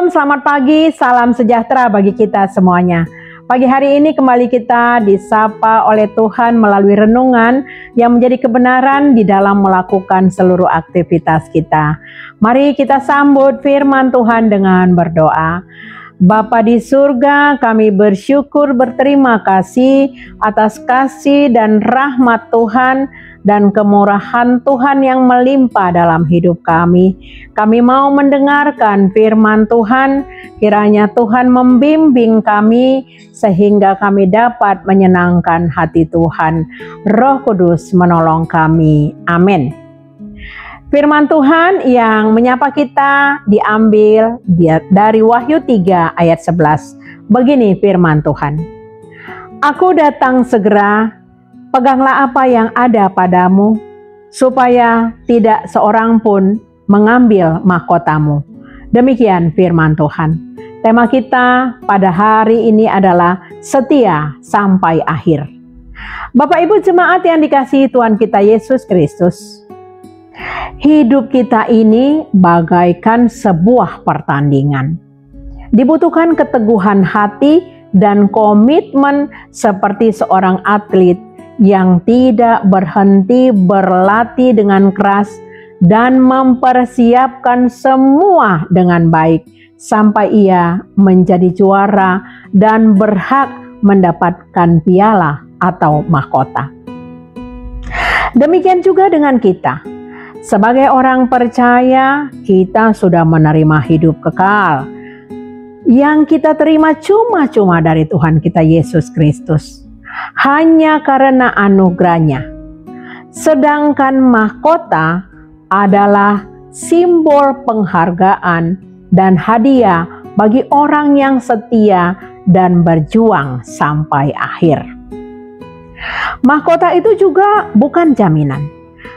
Shalom, selamat pagi, salam sejahtera bagi kita semuanya. Pagi hari ini kembali kita disapa oleh Tuhan melalui renungan yang menjadi kebenaran di dalam melakukan seluruh aktivitas kita. Mari kita sambut firman Tuhan dengan berdoa. Bapa di surga, kami bersyukur berterima kasih atas kasih dan rahmat Tuhan dan kemurahan Tuhan yang melimpah dalam hidup kami. Kami mau mendengarkan firman Tuhan, kiranya Tuhan membimbing kami sehingga kami dapat menyenangkan hati Tuhan. Roh Kudus menolong kami. Amin. Firman Tuhan yang menyapa kita diambil dari Wahyu 3 ayat 11. Begini firman Tuhan. Aku datang segera, peganglah apa yang ada padamu, supaya tidak seorang pun mengambil mahkotamu. Demikian firman Tuhan. Tema kita pada hari ini adalah setia sampai akhir. Bapak Ibu jemaat yang dikasihi Tuhan kita Yesus Kristus, hidup kita ini bagaikan sebuah pertandingan. Dibutuhkan keteguhan hati dan komitmen seperti seorang atlet yang tidak berhenti berlatih dengan keras dan mempersiapkan semua dengan baik sampai ia menjadi juara dan berhak mendapatkan piala atau mahkota. Demikian juga dengan kita. Sebagai orang percaya, kita sudah menerima hidup kekal yang kita terima cuma-cuma dari Tuhan kita Yesus Kristus, hanya karena anugerahnya. Sedangkan mahkota adalah simbol penghargaan dan hadiah bagi orang yang setia dan berjuang sampai akhir. Mahkota itu juga bukan jaminan.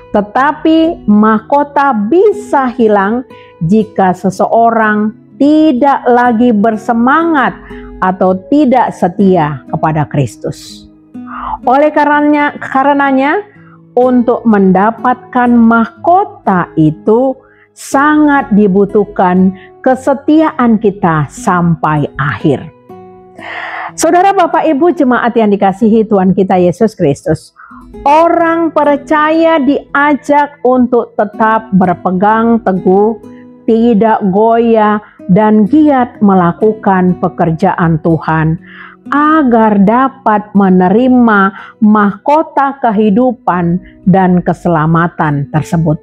Tetapi mahkota bisa hilang jika seseorang tidak lagi bersemangat atau tidak setia kepada Kristus. Oleh karenanya untuk mendapatkan mahkota itu sangat dibutuhkan kesetiaan kita sampai akhir. Saudara Bapak Ibu jemaat yang dikasihi Tuhan kita Yesus Kristus, orang percaya diajak untuk tetap berpegang teguh, tidak goyah, dan giat melakukan pekerjaan Tuhan agar dapat menerima mahkota kehidupan dan keselamatan tersebut.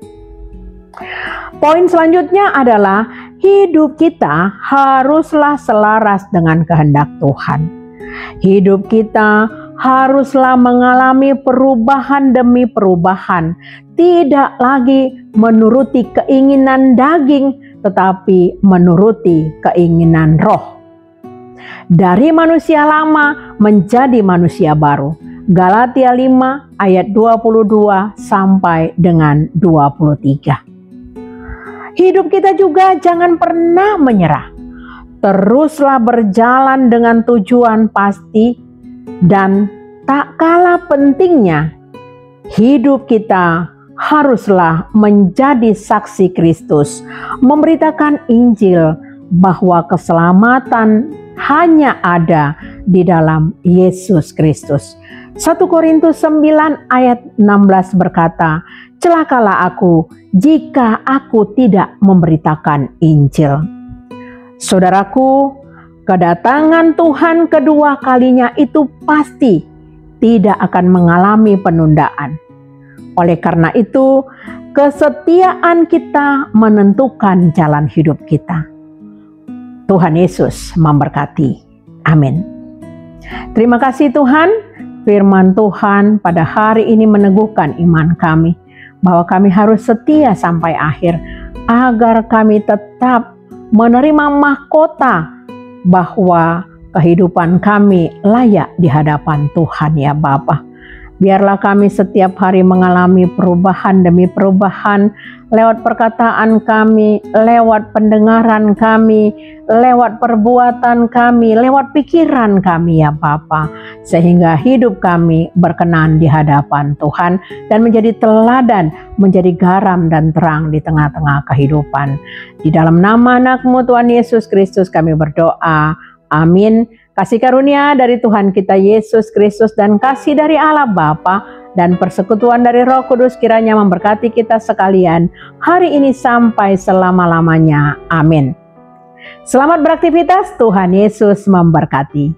Poin selanjutnya adalah hidup kita haruslah selaras dengan kehendak Tuhan. Hidup kita haruslah mengalami perubahan demi perubahan, tidak lagi menuruti keinginan daging, tetapi menuruti keinginan roh. Dari manusia lama menjadi manusia baru. Galatia 5 ayat 22 sampai dengan 23. Hidup kita juga jangan pernah menyerah. Teruslah berjalan dengan tujuan pasti dan tak kalah pentingnya, hidup kita haruslah menjadi saksi Kristus, memberitakan Injil bahwa keselamatan hanya ada di dalam Yesus Kristus. 1 Korintus 9 ayat 16 berkata, celakalah aku jika aku tidak memberitakan Injil. Saudaraku, kedatangan Tuhan kedua kalinya itu pasti tidak akan mengalami penundaan. Oleh karena itu, kesetiaan kita menentukan jalan hidup kita. Tuhan Yesus memberkati. Amin. Terima kasih Tuhan, firman Tuhan pada hari ini meneguhkan iman kami, bahwa kami harus setia sampai akhir, agar kami tetap menerima mahkota bahwa kehidupan kami layak di hadapan Tuhan ya Bapa. Biarlah kami setiap hari mengalami perubahan demi perubahan lewat perkataan kami, lewat pendengaran kami, lewat perbuatan kami, lewat pikiran kami ya Bapa, sehingga hidup kami berkenan di hadapan Tuhan dan menjadi teladan, menjadi garam dan terang di tengah-tengah kehidupan. Di dalam nama anak-Mu Tuhan Yesus Kristus kami berdoa, amin. Kasih karunia dari Tuhan kita Yesus Kristus dan kasih dari Allah Bapa dan persekutuan dari Roh Kudus kiranya memberkati kita sekalian hari ini sampai selama-lamanya. Amin. Selamat beraktivitas, Tuhan Yesus memberkati.